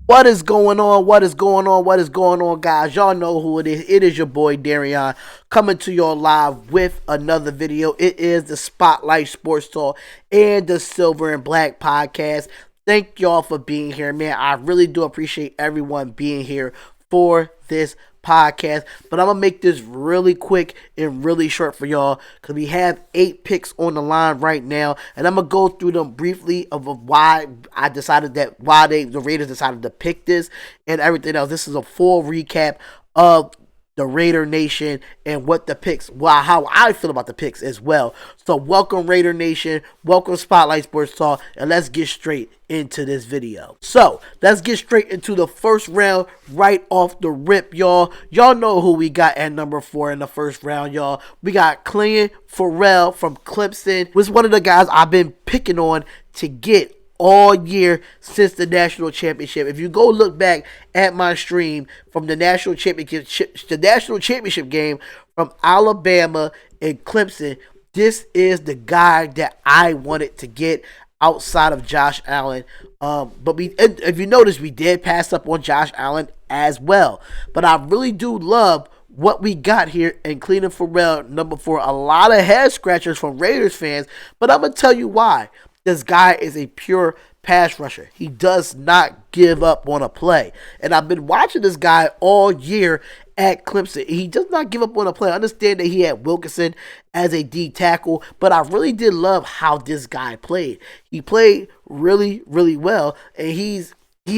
What is going on? What is going on? What is going on, guys? Y'all know who it is. It is your boy Darion coming to y'all live with another video. It is the Spotlight Sports Talk and the Silver and Black podcast. Thank y'all for being here, man. I really do appreciate everyone being here for this podcast, but I'm gonna make this really quick and really short for y'all because we have 8 picks on the line right now, and I'm gonna go through them briefly of why I decided that why the Raiders decided to pick this and everything else. This is a full recap of the Raider Nation and what the picks, how I feel about the picks as well. So welcome Raider Nation, welcome Spotlight Sports Talk, and let's get straight into this video. So let's get straight into the first round right off the rip, y'all. Y'all know who we got at number 4 in the first round, y'all. We got Clelin Ferrell from Clemson, was one of the guys I've been picking on to get all year since the national championship. If you go look back at my stream from the national championship game from Alabama and Clemson, this is the guy that I wanted to get outside of Josh Allen. But if you notice, we did pass up on Josh Allen as well. But I really do love what we got here in Clelin Ferrell, number 4. A lot of head scratchers from Raiders fans, but I'm going to tell you why. This guy is a pure pass rusher. He does not give up on a play. And I've been watching this guy all year at Clemson. He does not give up on a play. I understand that he had Wilkinson as a D tackle, but I really did love how this guy played. He played really, really well, and he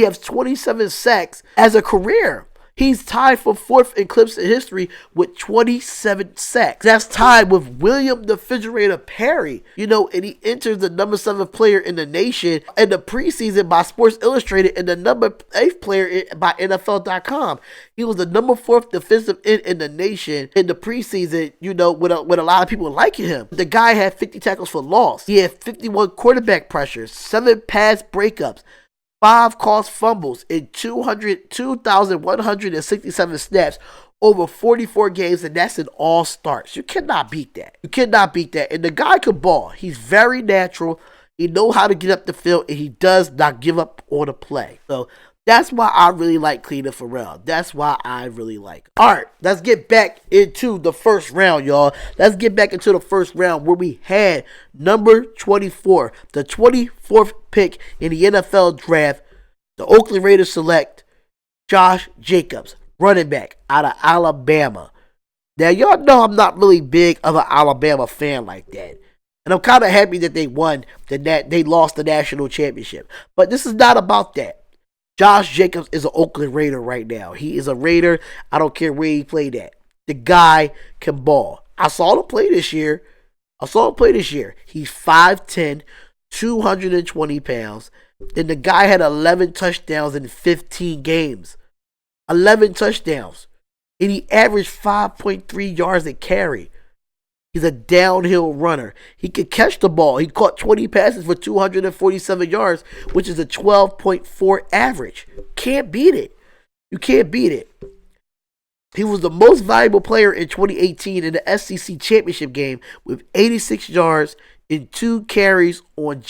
has 27 sacks as a career. He's tied for 4th in Clemson history with 27 sacks. That's tied with William the Refrigerator Perry. And he enters the number 7 player in the nation in the preseason by Sports Illustrated and the number 8th player by NFL.com. He was the number 4th defensive end in the nation in the preseason, with a lot of people liking him. The guy had 50 tackles for loss. He had 51 quarterback pressures, 7 pass breakups, 5 caused fumbles in 2,167 snaps over 44 games, and that's in all starts. You cannot beat that. And the guy can ball. He's very natural. He knows how to get up the field, and he does not give up on the play. So that's why I really like Clelin Ferrell. That's why I really like him. All right, let's get back into the first round, y'all. Let's get back into the first round where we had number 24, the 24th pick in the NFL draft. The Oakland Raiders select Josh Jacobs, running back out of Alabama. Now, y'all know I'm not really big of an Alabama fan like that. And I'm kind of happy that they won, that they lost the national championship. But this is not about that. Josh Jacobs is an Oakland Raider right now. He is a Raider. I don't care where he played at. The guy can ball. I saw him play this year. He's 5'10", 220 pounds. And the guy had 11 touchdowns in 15 games. 11 touchdowns. And he averaged 5.3 yards a carry. He's a downhill runner. He could catch the ball. He caught 20 passes for 247 yards, which is a 12.4 average. Can't beat it. You can't beat it. He was the most valuable player in 2018 in the SEC championship game with 86 yards and 2 carries on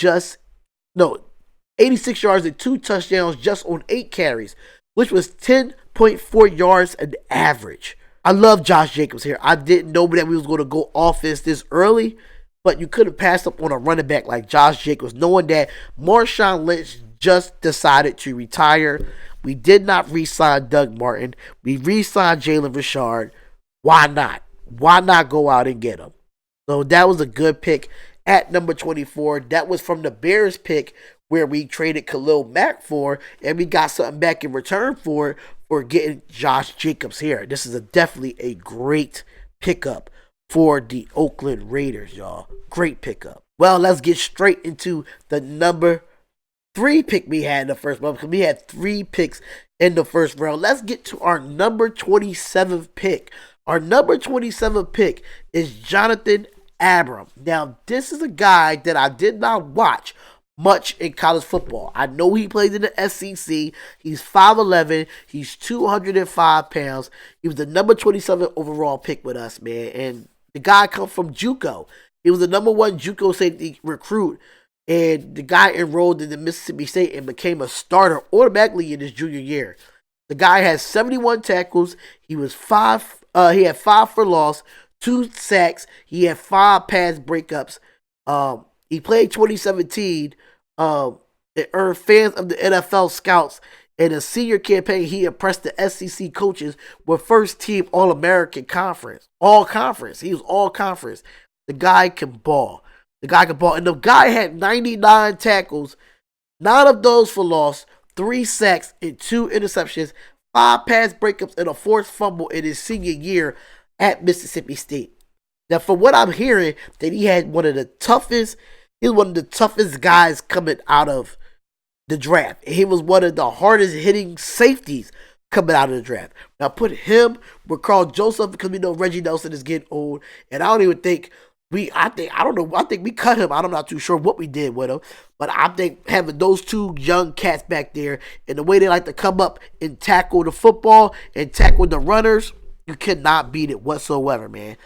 86 yards and 2 touchdowns just on 8 carries, which was 10.4 yards an average. I love Josh Jacobs here. I didn't know that we was going to go offense this early, but you could have passed up on a running back like Josh Jacobs, knowing that Marshawn Lynch just decided to retire. We did not re-sign Doug Martin. We re-signed Jalen Richard. Why not? Why not go out and get him? So that was a good pick at number 24. That was from the Bears pick where we traded Khalil Mack for, and we got something back in return for getting Josh Jacobs here. This is definitely a great pickup for the Oakland Raiders, y'all. Great pickup. Well, let's get straight into the number 3 pick we had in the first round, because we had 3 picks in the first round. Let's get to our number 27th pick. Our number 27th pick is Jonathan Abram. Now, this is a guy that I did not watch much in college football. I know he played in the SEC. He's 5'11". He's 205 pounds. He was the number 27 overall pick with us, man. And the guy comes from JUCO. He was the number 1 JUCO safety recruit And the guy enrolled in the Mississippi State and became a starter automatically in his junior year. The guy has 71 tackles. He was five. He had 5 for loss, 2 sacks. He had 5 pass breakups. He played 2017. It earned fans of the NFL scouts. In a senior campaign, he impressed the SEC coaches with first team All American Conference. All conference. He was all conference. The guy can ball. The guy can ball. And the guy had 99 tackles, 9 of those for loss, 3 sacks, and 2 interceptions, 5 pass breakups, and a forced fumble in his senior year at Mississippi State. Now, from what I'm hearing, that he was one of the toughest guys coming out of the draft. He was one of the hardest hitting safeties coming out of the draft. Now put him with Carl Joseph because we know Reggie Nelson is getting old, and I don't even think I think we cut him. I'm not too sure what we did with him, but I think having those 2 young cats back there and the way they like to come up and tackle the football and tackle the runners, you cannot beat it whatsoever, man.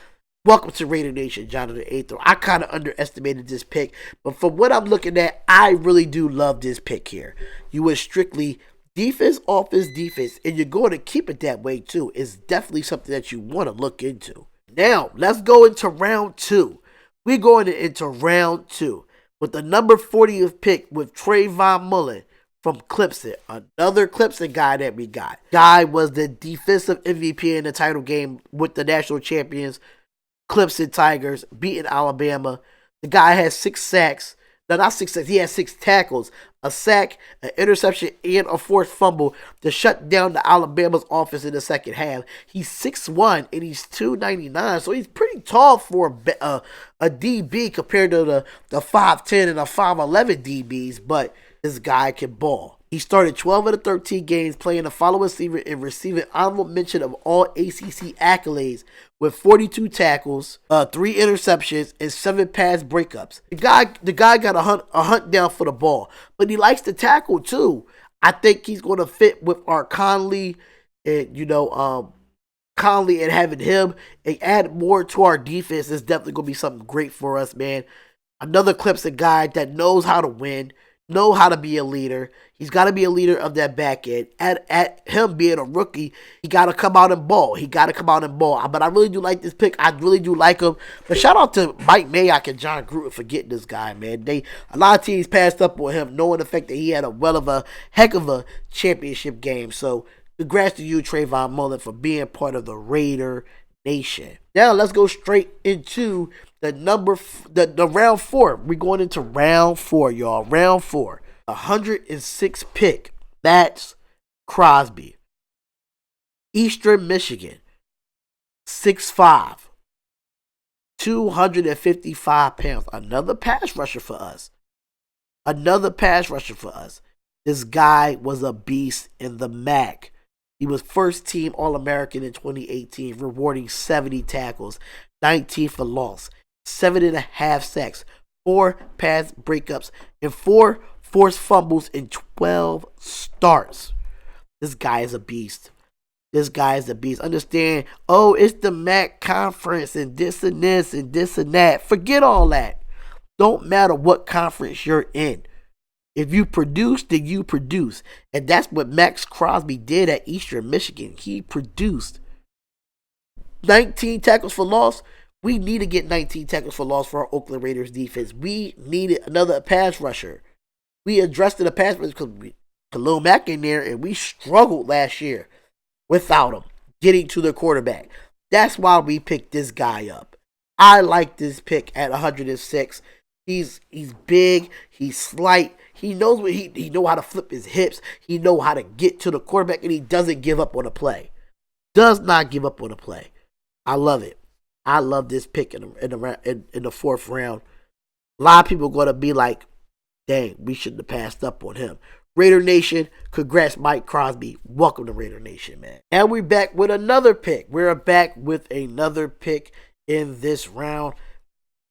Welcome to Raider Nation, Jonathan Athor. I kind of underestimated this pick, but from what I'm looking at, I really do love this pick here. You were strictly defense, offense, defense, and you're going to keep it that way too. It's definitely something that you want to look into. Now, let's go into round 2. We're going into round 2 with the number 40th pick with Trayvon Mullen from Clemson. Another Clemson guy that we got. Guy was the defensive MVP in the title game with the national champions Clemson Tigers, beating Alabama. The guy has 6 sacks. No, not 6 sacks. He has 6 tackles, a sack, an interception, and a forced fumble to shut down the Alabama's offense in the second half. He's 6'1", and he's 299, so he's pretty tall for a DB compared to the 5'10" and the 5'11" DBs, but this guy can ball. He started 12 of the 13 games, playing the following receiver and receiving honorable mention of all ACC accolades with 42 tackles, 3 interceptions, and 7 pass breakups. The guy got a hunt down for the ball, but he likes to tackle too. I think he's going to fit with our Conley and Conley, and having him and add more to our defense is definitely going to be something great for us, man. Another Clemson guy that knows how to win, know how to be a leader. He's got to be a leader of that back end. At him being a rookie, he got to come out and ball. But I really do like this pick. I really do like him. But shout out to Mike Mayock and John Gruden for getting this guy, man. A lot of teams passed up on him, knowing the fact that he had a heck of a championship game. So congrats to you, Trayvon Mullen, for being part of the Raider Nation. Now let's go straight into the round 4. We're going into round 4, y'all. Round 4. 106 pick. That's Crosby. Eastern Michigan. 6'5". 255 pounds. Another pass rusher for us. This guy was a beast in the MAC. He was first team All-American in 2018, rewarding 70 tackles, 19 for loss, 7.5 sacks, 4 pass breakups, and 4 forced fumbles in 12 starts. This guy is a beast. Understand, it's the MAC conference and this and this and this and that. Forget all that. Don't matter what conference you're in. If you produce, then you produce. And that's what Max Crosby did at Eastern Michigan. He produced 19 tackles for loss. We need to get 19 tackles for loss for our Oakland Raiders defense. We needed another pass rusher. We addressed the pass rusher because Khalil Mack in there, and we struggled last year without him getting to the quarterback. That's why we picked this guy up. I like this pick at 106. He's big. He's slight. He knows what he know how to flip his hips. He know how to get to the quarterback, and he doesn't give up on a play. Does not give up on a play. I love it. I love this pick in the 4th round. A lot of people are going to be like, dang, we shouldn't have passed up on him. Raider Nation, congrats Mike Crosby. Welcome to Raider Nation, man. And we're back with another pick. We're back with another pick in this round.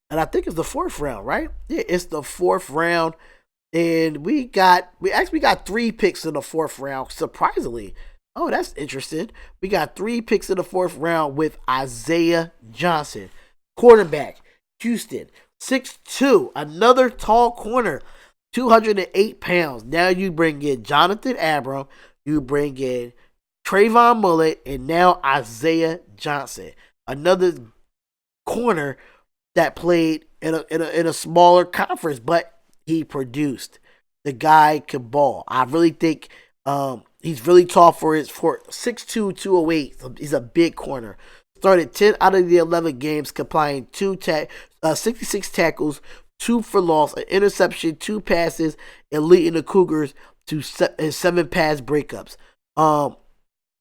And I think it's the 4th round, right? Yeah, it's the 4th round. And we actually got 3 picks in the 4th round, surprisingly. Oh, that's interesting. We got 3 picks in the 4th round with Isaiah Johnson, quarterback, Houston. 6'2", another tall corner, 208 pounds. Now you bring in Jonathan Abram, you bring in Trayvon Mullet, and now Isaiah Johnson, another corner that played in a smaller conference, but he produced. The guy can ball. I really think he's really tall for 6'2", 208. He's a big corner. Started 10 out of the 11 games, complying 66 tackles, 2 for loss, an interception, 2 passes, and leading the Cougars to 7 pass breakups.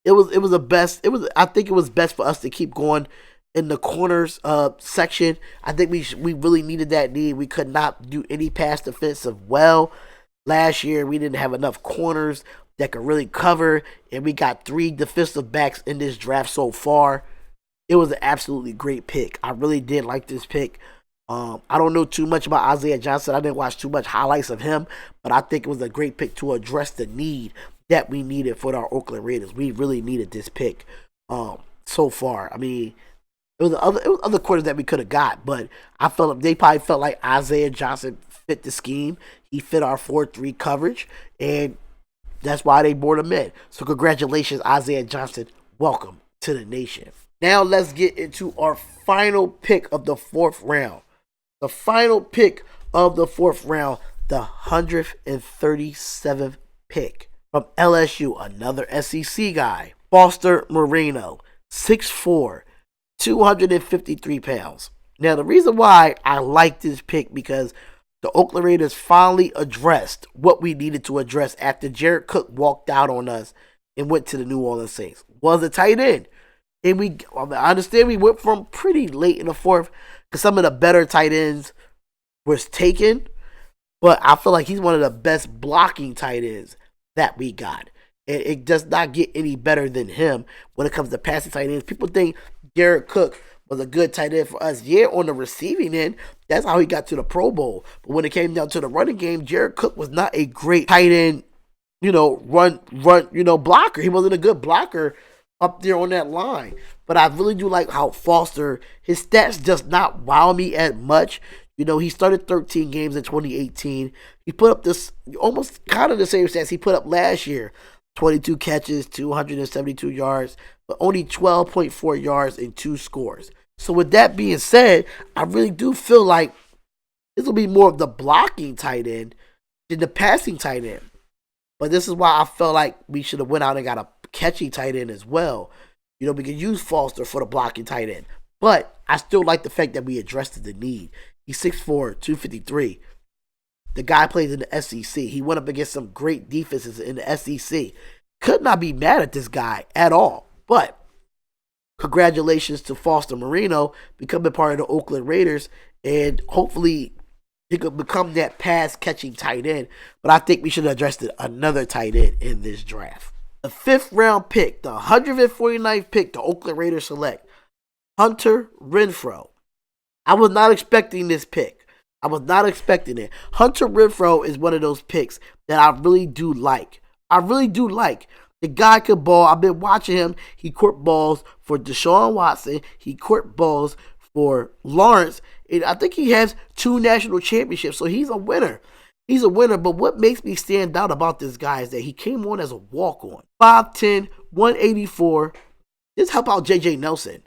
It was the best. I think it was best for us to keep going in the corners section. I think we really needed that need. We could not do any pass defensive well. Last year, we didn't have enough corners that could really cover, and we got 3 defensive backs in this draft so far. It was an absolutely great pick. I really did like this pick. I don't know too much about Isaiah Johnson. I didn't watch too much highlights of him, but I think it was a great pick to address the need that we needed for our Oakland Raiders. We really needed this pick so far. I mean, it was other quarters that we could have got, but I felt like they probably felt like Isaiah Johnson fit the scheme. He fit our 4-3 coverage, and that's why they brought him in. So congratulations, Isaiah Johnson. Welcome to the nation. Now let's get into our final pick of the 4th round. The final pick of the 4th round, the 137th pick from LSU, another SEC guy, Foster Moreno, 6'4", 253 pounds. Now, the reason why I like this pick because the Oakland Raiders finally addressed what we needed to address after Jared Cook walked out on us and went to the New Orleans Saints. Was a tight end. And I understand we went from pretty late in the 4th because some of the better tight ends was taken. But I feel like he's one of the best blocking tight ends that we got. And it does not get any better than him when it comes to passing tight ends. People think Jared Cook was a good tight end for us. Yeah, on the receiving end, that's how he got to the Pro Bowl. But when it came down to the running game, Jared Cook was not a great tight end, run, blocker. He wasn't a good blocker up there on that line. But I really do like how Foster, his stats does not wow me as much. He started 13 games in 2018. He put up this almost kind of the same stats he put up last year. 22 catches, 272 yards, but only 12.4 yards and 2 scores. So with that being said, I really do feel like this will be more of the blocking tight end than the passing tight end. But this is why I felt like we should have went out and got a catchy tight end as well. We can use Foster for the blocking tight end. But I still like the fact that we addressed the need. He's 6'4", 253. The guy plays in the SEC. He went up against some great defenses in the SEC. Could not be mad at this guy at all. But congratulations to Foster Moreno becoming part of the Oakland Raiders. And hopefully he could become that pass-catching tight end. But I think we should have addressed another tight end in this draft. The 5th round pick, the 149th pick, the Oakland Raiders select Hunter Renfrow. I was not expecting this pick. I was not expecting it. Hunter Renfrow is one of those picks that I really do like. The guy could ball. I've been watching him. He caught balls for Deshaun Watson. He caught balls for Lawrence. And I think he has 2 national championships, so he's a winner. But what makes me stand out about this guy is that he came on as a walk-on. 5'10", 184. Just help out J.J. Nelson.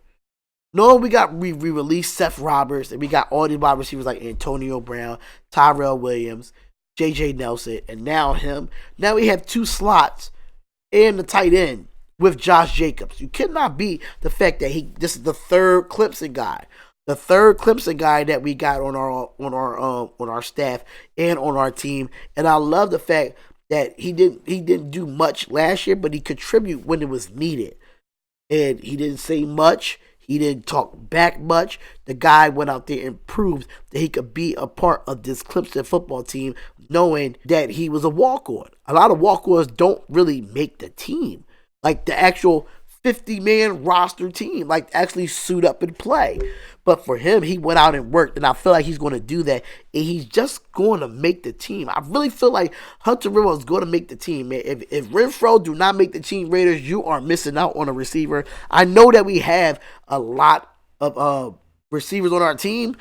No, we released Seth Roberts, and we got all these wide receivers like Antonio Brown, Tyrell Williams, J.J. Nelson, and now him. Now we have 2 slots and the tight end with Josh Jacobs. You cannot beat the fact that this is the 3rd Clemson guy. The 3rd Clemson guy that we got on our staff and on our team. And I love the fact that he didn't do much last year, but he contributed when it was needed. And he didn't say much. He didn't talk back much. The guy went out there and proved that he could be a part of this Clemson football team, knowing that he was a walk-on. A lot of walk-ons don't really make the team. Like the actual 50-man roster team, like actually suit up and play. But for him, he went out and worked, and I feel like he's going to do that, and he's just going to make the team. I really feel like Hunter Renfrow is going to make the team, man. If Renfrow do not make the team, Raiders, you are missing out on a receiver. I know that we have a lot of receivers on our team,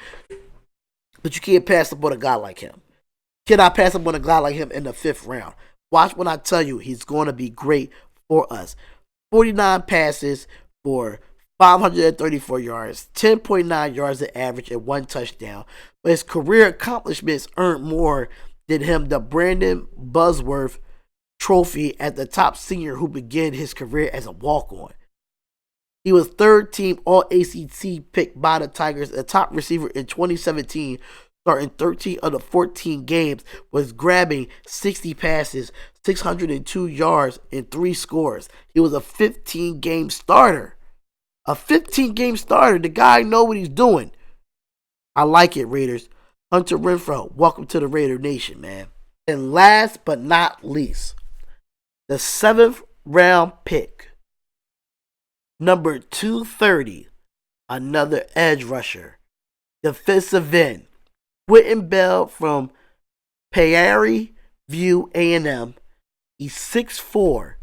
But you can't pass up on a guy like him. Cannot pass up on a guy like him in the 5th round. Watch when I tell you he's going to be great for us. 49 passes for 534 yards, 10.9 yards at average, and 1 touchdown. But his career accomplishments earned more than him the Brandon Buzzworth Trophy as the top senior who began his career as a walk-on. He was 3rd team All-ACC picked by the Tigers, a top receiver in 2017, starting 13 of the 14 games, was grabbing 60 passes, 602 yards, and 3 scores. He was a 15-game starter. A 15-game starter. The guy know what he's doing. I like it, Raiders. Hunter Renfrow, welcome to the Raider Nation, man. And last but not least, the 7th round pick, number 230, another edge rusher, defensive end, Quentin Bell from Prairie View A&M. He's 6'4",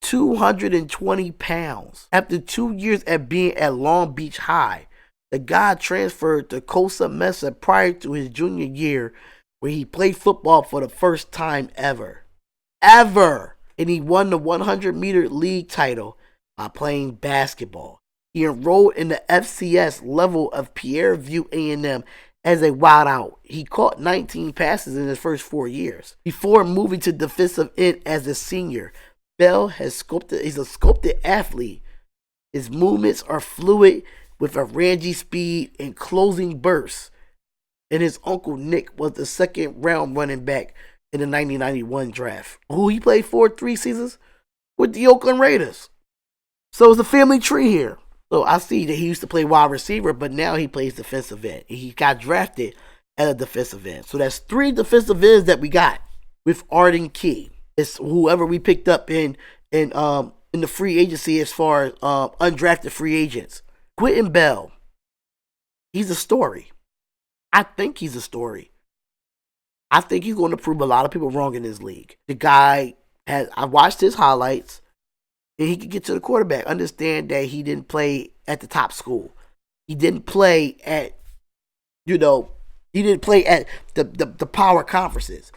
220 pounds. After 2 years at being at Long Beach High, the guy transferred to Costa Mesa prior to his junior year, where he played football for the first time ever. And he won the 100-meter league title by playing basketball. He enrolled in the FCS level of Prairie View A&M as a wideout. He caught 19 passes in his first 4 years. Before moving to defensive end as a senior, Bell is a sculpted athlete. His movements are fluid with a rangy speed and closing bursts. And his uncle Nick was the 2nd round running back in the 1991 draft, who he played for 3 seasons with the Oakland Raiders. So it's a family tree here. So I see that he used to play wide receiver, but now he plays defensive end. He got drafted as a defensive end. So that's 3 defensive ends that we got with Arden Key. It's whoever we picked up in the free agency as far as undrafted free agents. Quentin Bell, he's a story. I think he's a story. I think he's going to prove a lot of people wrong in this league. The guy I watched his highlights, and he could get to the quarterback. Understand that he didn't play at the top school. He didn't play at, he didn't play at the power conferences.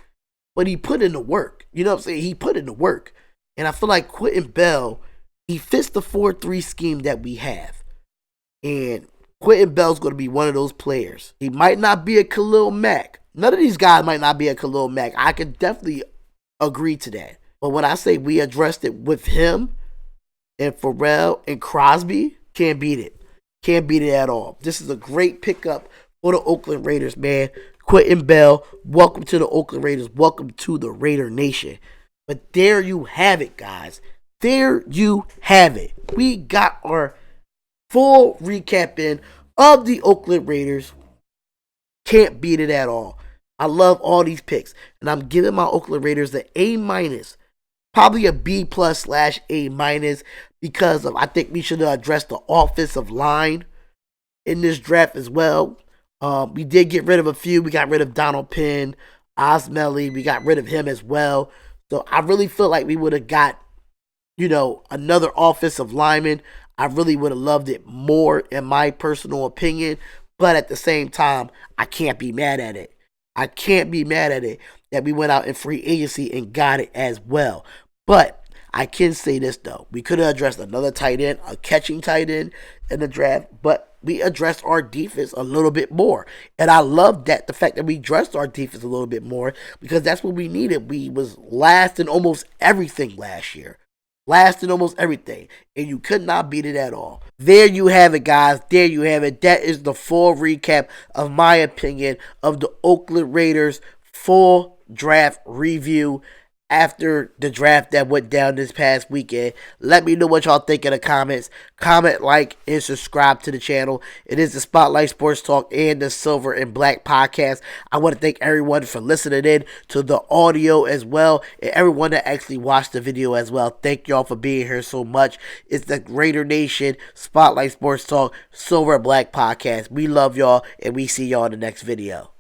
But he put in the work. You know what I'm saying? He put in the work. And I feel like Quentin Bell, he fits the 4-3 scheme that we have. And Quentin Bell's going to be one of those players. He might not be a Khalil Mack. None of these guys might not be a Khalil Mack. I can definitely agree to that. But when I say we addressed it with him and Pharrell and Crosby, can't beat it. Can't beat it at all. This is a great pickup for the Oakland Raiders, man. Quentin Bell, welcome to the Oakland Raiders. Welcome to the Raider Nation. But there you have it, guys. There you have it. We got our full recap in of the Oakland Raiders. Can't beat it at all. I love all these picks. And I'm giving my Oakland Raiders an A-, probably a B+/A-, because of, I think we should have addressed the offensive line in this draft as well. We did get rid of a few. We got rid of Donald Penn, Osmelly. We got rid of him as well. So I really feel like we would have got, another offensive lineman. I really would have loved it more, in my personal opinion. But at the same time, I can't be mad at it. I can't be mad at it that we went out in free agency and got it as well. But I can say this, though. We could have addressed another tight end, a catching tight end in the draft, but we addressed our defense a little bit more. And I love that, the fact that we addressed our defense a little bit more, because that's what we needed. We was last in almost everything last year. Last in almost everything. And you could not beat it at all. There you have it, guys. There you have it. That is the full recap of my opinion of the Oakland Raiders full draft review after the draft that went down this past weekend. Let me know what y'all think in the comments. Comment, like, and subscribe to the channel. It is the Spotlight Sports Talk and the Silver and Black podcast. I want to thank everyone for listening in to the audio as well, and everyone that actually watched the video as well. Thank y'all for being here so much. It's the Raider Nation Spotlight Sports Talk Silver and Black podcast. We love y'all, and we see y'all in the next video.